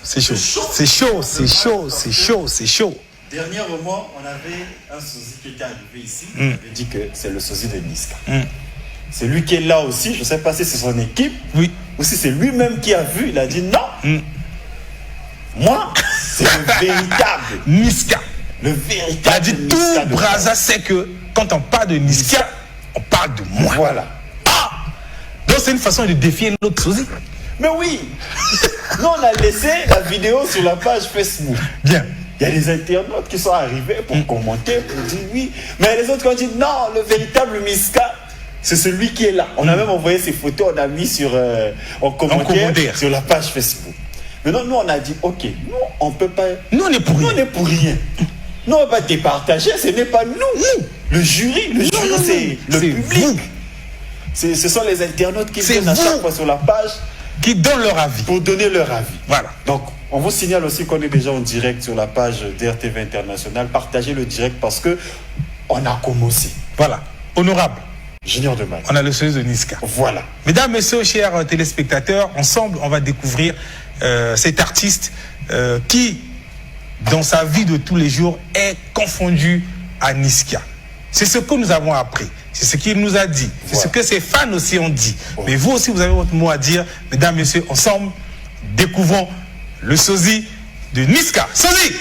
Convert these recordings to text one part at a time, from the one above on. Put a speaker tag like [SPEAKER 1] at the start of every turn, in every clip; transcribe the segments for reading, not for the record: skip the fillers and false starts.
[SPEAKER 1] C'est chaud. C'est chaud, c'est chaud, c'est chaud, c'est chaud.
[SPEAKER 2] Dernièrement, on avait un sosie qui était arrivé ici. On avait dit que c'est le sosie de Niska. C'est lui qui est là aussi. Je ne sais pas si c'est son équipe.
[SPEAKER 1] Oui.
[SPEAKER 2] Ou si c'est lui-même qui a vu. Il a dit non. Moi, c'est le véritable
[SPEAKER 1] Niska.
[SPEAKER 2] Le véritable.
[SPEAKER 1] Il a dit tout Brazza sait que quand on parle de Niska, on parle de moi.
[SPEAKER 2] Voilà.
[SPEAKER 1] Ah! Donc c'est une façon de défier l'autre sosie.
[SPEAKER 2] Mais oui. Nous, on a laissé la vidéo sur la page Facebook.
[SPEAKER 1] Bien.
[SPEAKER 2] Il y a des internautes qui sont arrivés pour commenter, pour dire oui. Mais les autres qui ont dit non, le véritable Niska, c'est celui qui est là. On a même envoyé ces photos, on a mis sur en commentaire sur la page Facebook. Maintenant, nous, on a dit ok, nous, on ne peut pas.
[SPEAKER 1] Nous, on est pour rien.
[SPEAKER 2] Nous, on est pour rien. Nous, on ne va pas départager, ce n'est pas nous. Le jury, c'est le public. Ce sont les internautes qui viennent à chaque fois sur la page.
[SPEAKER 1] Qui donnent leur avis.
[SPEAKER 2] Pour donner leur avis.
[SPEAKER 1] Voilà.
[SPEAKER 2] Donc, on vous signale aussi qu'on est déjà en direct sur la page d'RTV International. Partagez le direct parce que on a commencé.
[SPEAKER 1] Voilà. Honorable.
[SPEAKER 2] Junior de Mac.
[SPEAKER 1] On a le sosie de Niska.
[SPEAKER 2] Voilà.
[SPEAKER 1] Mesdames, messieurs, chers téléspectateurs, ensemble, on va découvrir cet artiste qui, dans sa vie de tous les jours, est confondu à Niska. C'est ce que nous avons appris. C'est ce qu'il nous a dit. C'est ce que ses fans aussi ont dit. Mais vous aussi, vous avez votre mot à dire. Mesdames, messieurs, ensemble, découvrons le sosie de Niska. Sosie!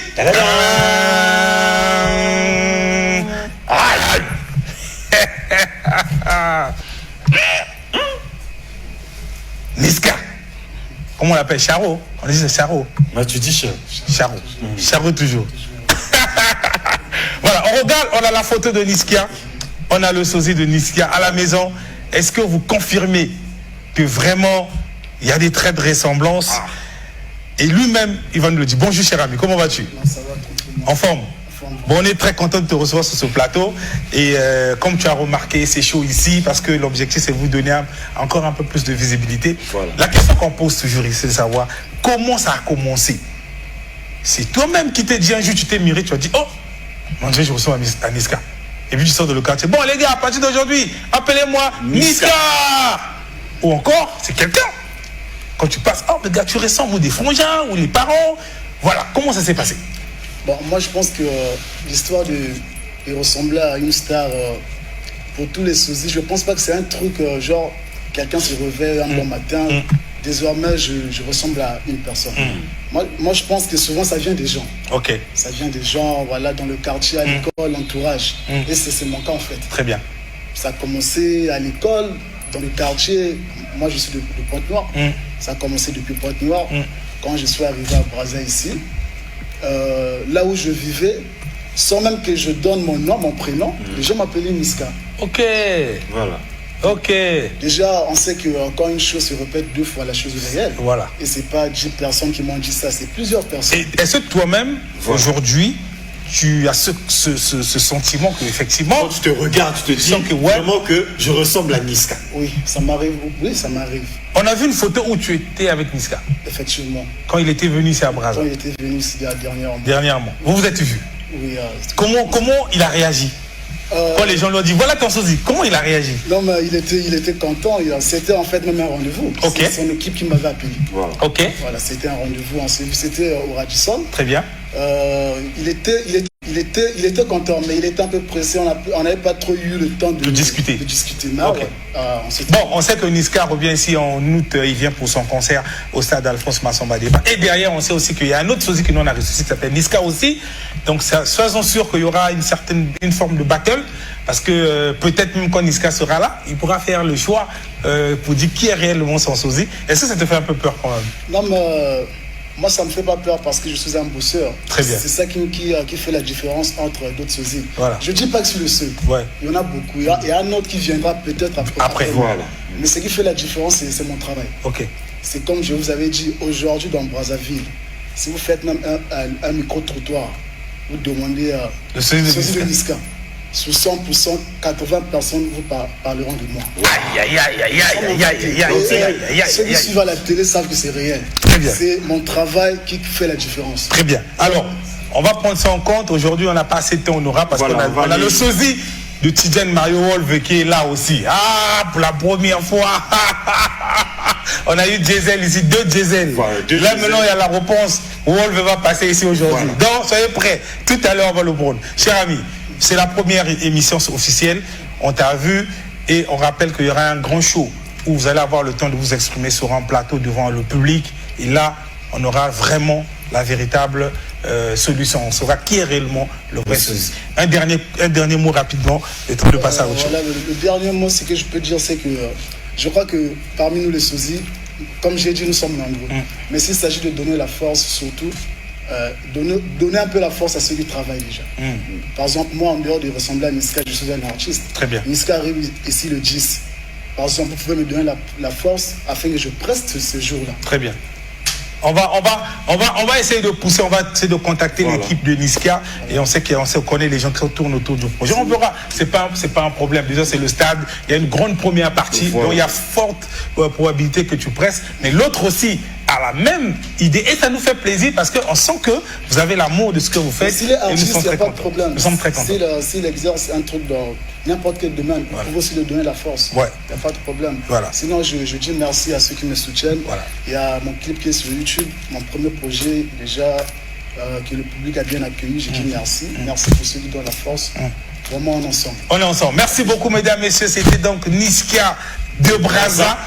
[SPEAKER 1] Niska. Comment on l'appelle? Charo. On dit c'est Charo.
[SPEAKER 2] Mais tu dis Charo.
[SPEAKER 1] Charo. Charo toujours. Voilà, on regarde, on a la photo de Niska. On a le sosie de Niska à la maison. Est-ce que vous confirmez que vraiment il y a des traits de ressemblance? Et lui-même, il va nous le dire. Bonjour cher ami, comment vas-tu?
[SPEAKER 3] Ça va,
[SPEAKER 1] en forme? Bon, on est très content de te recevoir sur ce plateau. Et comme tu as remarqué, c'est chaud ici parce que l'objectif, c'est de vous donner encore un peu plus de visibilité. Voilà. La question qu'on pose toujours ici, c'est de savoir comment ça a commencé. C'est toi-même qui t'es dit un jour, tu t'es miré, tu as dit, oh, mon Dieu, je ressemble à Niska. Et puis tu sors de le quartier. Bon, les gars, à partir d'aujourd'hui, appelez-moi Niska. Ou encore, c'est quelqu'un. Quand tu passes, oh, mais gars, tu ressembles ou des frangins ou les parents. Voilà, comment ça s'est passé?
[SPEAKER 3] Bon, moi, je pense que l'histoire de ressembler à une star pour tous les sosies, je ne pense pas que c'est un truc genre quelqu'un se réveille un bon matin. Désormais, je ressemble à une personne. Moi, je pense que souvent, ça vient des gens.
[SPEAKER 1] Ok.
[SPEAKER 3] Ça vient des gens, voilà, dans le quartier, à l'école, l'entourage. Et c'est mon cas, en fait.
[SPEAKER 1] Très bien.
[SPEAKER 3] Ça a commencé à l'école, dans le quartier. Moi, je suis de Pointe-Noire. Ça a commencé depuis Pointe-Noire. Quand je suis arrivé à Brazza, ici, là où je vivais, sans même que je donne mon nom, mon prénom, les gens m'appelaient Niska.
[SPEAKER 1] Ok.
[SPEAKER 2] Voilà.
[SPEAKER 1] Ok.
[SPEAKER 3] Déjà, on sait que quand une chose se répète deux fois, la chose est réelle.
[SPEAKER 1] Voilà.
[SPEAKER 3] Et c'est pas 10 personnes qui m'ont dit ça, c'est plusieurs personnes.
[SPEAKER 1] Et est-ce que toi-même, aujourd'hui, tu as ce sentiment que effectivement,
[SPEAKER 2] quand tu te regardes, tu te dis
[SPEAKER 1] que, ouais,
[SPEAKER 2] vraiment que je ressemble à Niska?
[SPEAKER 3] Oui, ça m'arrive. Oui, ça m'arrive.
[SPEAKER 1] On a vu une photo où tu étais avec Niska.
[SPEAKER 3] Effectivement.
[SPEAKER 1] Quand il était venu ici à Brazza.
[SPEAKER 3] Quand il était venu ici dernièrement.
[SPEAKER 1] Dernièrement. Vous vous êtes vu?
[SPEAKER 3] Oui.
[SPEAKER 1] Comment il a réagi? Quand les gens lui ont dit voilà ton sosie, comment il a réagi?
[SPEAKER 3] Non, mais il était content. C'était en fait même un rendez-vous.
[SPEAKER 1] Ok.
[SPEAKER 3] C'est son équipe qui m'avait appelé.
[SPEAKER 1] Voilà. Ok.
[SPEAKER 3] Voilà, c'était un rendez-vous. C'était au Radisson.
[SPEAKER 1] Très bien.
[SPEAKER 3] Il était content, mais il était un peu pressé. On n'avait pas trop eu le temps de discuter. Mais
[SPEAKER 1] okay. On sait que Niska revient ici en août. Il vient pour son concert au stade Alphonse Massamba Débat. Et derrière, on sait aussi qu'il y a un autre sosie que nous on a reçu qui s'appelle Niska aussi. Donc, soyons sûrs qu'il y aura une forme de battle. Parce que peut-être même quand Niska sera là, il pourra faire le choix pour dire qui est réellement son sosie. Est-ce que ça te fait un peu peur quand même?
[SPEAKER 3] Non, mais moi, ça ne me fait pas peur parce que je suis un bosseur.
[SPEAKER 1] Très bien.
[SPEAKER 3] C'est ça qui fait la différence entre d'autres sosies.
[SPEAKER 1] Voilà.
[SPEAKER 3] Je ne dis pas que je suis le seul.
[SPEAKER 1] Ouais.
[SPEAKER 3] Il y en a beaucoup. Il y a un autre qui viendra peut-être après.
[SPEAKER 2] Voilà.
[SPEAKER 3] Mais ce qui fait la différence, c'est mon travail.
[SPEAKER 1] Ok.
[SPEAKER 3] C'est comme je vous avais dit aujourd'hui dans Brazzaville. Si vous faites même un micro-trottoir, vous demandez
[SPEAKER 1] le sosie de
[SPEAKER 3] Niska. Sur 100%, 80 personnes vous parleront de moi. Ceux qui suivent à la télé savent que c'est réel. C'est mon travail qui fait la différence.
[SPEAKER 1] Très bien. Alors, on va prendre ça en compte. Aujourd'hui, on n'a pas assez de temps, on aura parce qu'on a le sosie de Tidjane Mario Wolf qui est là aussi. Ah, pour la première fois. On a eu Diesel ici, 2 Diesel.
[SPEAKER 2] Voilà,
[SPEAKER 1] là, maintenant, il y a la réponse. Wolf va passer ici aujourd'hui. Voilà. Donc, soyez prêts. Tout à l'heure, on va le prendre. Cher ami, c'est la première émission officielle. On t'a vu et on rappelle qu'il y aura un grand show où vous allez avoir le temps de vous exprimer sur un plateau devant le public. Et là, on aura vraiment la véritable solution. On saura qui est réellement le vrai sosie. Un dernier mot rapidement, le temps de passer à autre chose.
[SPEAKER 3] Voilà, le dernier mot, c'est que je peux dire, c'est que je crois que parmi nous les sosies, comme j'ai dit, nous sommes nombreux. Mais s'il s'agit de donner la force, surtout, donner un peu la force à ceux qui travaillent déjà. Par exemple, moi, en dehors de ressembler à Niska, je suis un artiste.
[SPEAKER 1] Très bien.
[SPEAKER 3] Niska arrive ici le 10. Par exemple, vous pouvez me donner la force afin que je preste ce jour-là.
[SPEAKER 1] Très bien. On va essayer de pousser, on va essayer de contacter l'équipe de Niska et on sait qu'on connaît les gens qui tournent autour du projet. On verra, c'est pas un problème. Déjà, c'est le stade, il y a une grande première partie, donc il y a forte probabilité que tu presses. Mais l'autre aussi a la même idée et ça nous fait plaisir parce qu'on sent que vous avez l'amour de ce que vous faites.
[SPEAKER 3] S'il est artiste, il n'y a pas de problème.
[SPEAKER 1] Nous sommes très contents.
[SPEAKER 3] S'il exerce un truc dans n'importe quel domaine, il faut aussi lui donner la force. Il n'y a pas de problème. Sinon, je dis merci à ceux qui me soutiennent. Il y a mon clip qui est sur YouTube, mon premier projet déjà que le public a bien accueilli. Je dis merci. Merci pour ceux qui donnent la force. Vraiment, on est ensemble.
[SPEAKER 1] On est ensemble. Merci beaucoup, mesdames, messieurs. C'était donc Niska de Brazza.